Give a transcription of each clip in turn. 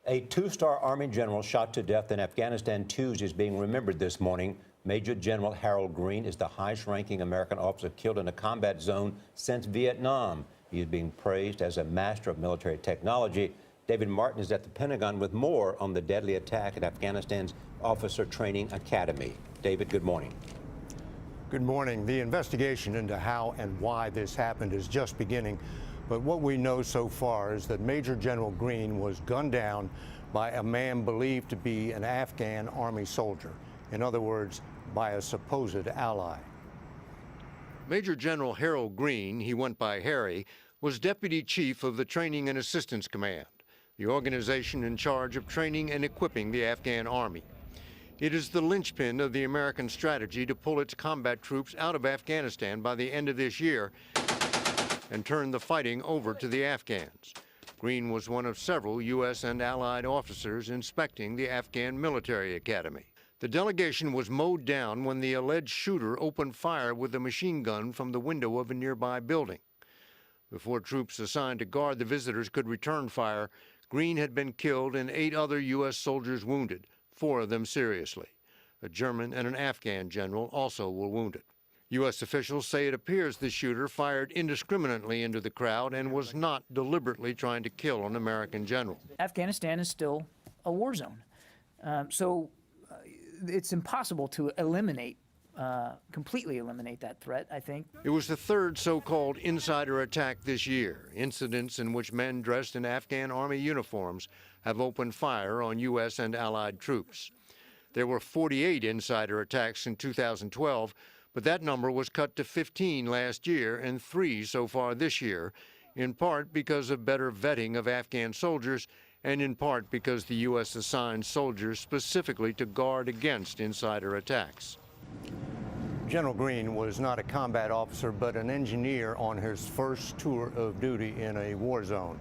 A two-star Army general shot to death in Afghanistan Tuesday is being remembered this morning. Major General Harold Green is the highest-ranking American officer killed in a combat zone since Vietnam. He is being praised as a master of military technology. David Martin is at the Pentagon with more on the deadly attack at Afghanistan's Officer Training Academy. David, good morning. Good morning. The investigation into how and why this happened is just beginning, but what we know so far is that Major General Green was gunned down by a man believed to be an Afghan army soldier. In other words, by a supposed ally. Major General Harold Green, he went by Harry, was Deputy Chief of the Training and Assistance Command, the organization in charge of training and equipping the Afghan Army. It is the linchpin of the American strategy to pull its combat troops out of Afghanistan by the end of this year and turn the fighting over to the Afghans. Green was one of several U.S. and allied officers inspecting the Afghan military academy. The delegation was mowed down when the alleged shooter opened fire with a machine gun from the window of a nearby building. Before troops assigned to guard the visitors could return fire, Green had been killed and 8 other U.S. soldiers wounded, 4 of them seriously. A German and an Afghan general also were wounded. U.S. officials say it appears the shooter fired indiscriminately into the crowd and was not deliberately trying to kill an American general. Afghanistan is still a war zone. It's impossible to completely eliminate that threat, I think. It was the 3rd so-called insider attack this year, incidents in which men dressed in Afghan Army uniforms have opened fire on U.S. and allied troops. There were 48 insider attacks in 2012, but that number was cut to 15 last year and 3 so far this year, in part because of better vetting of Afghan soldiers and in part because the U.S. assigned soldiers specifically to guard against insider attacks. General Green was not a combat officer, but an engineer on his first tour of duty in a war zone.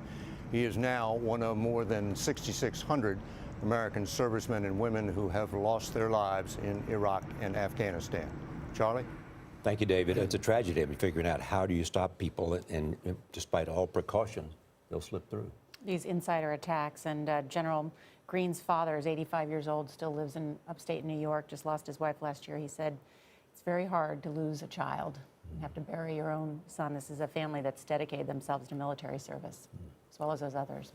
He is now one of more than 6,600 American servicemen and women who have lost their lives in Iraq and Afghanistan. Charlie? Thank you, David. It's a tragedy. I'm figuring out how do you stop people, and despite all precaution, they'll slip through. These insider attacks, and General Green's father is 85 years old, still lives in upstate New York, just lost his wife last year. He said it's very hard to lose a child. You have to bury your own son. This is a family that's dedicated themselves to military service, as well as those others.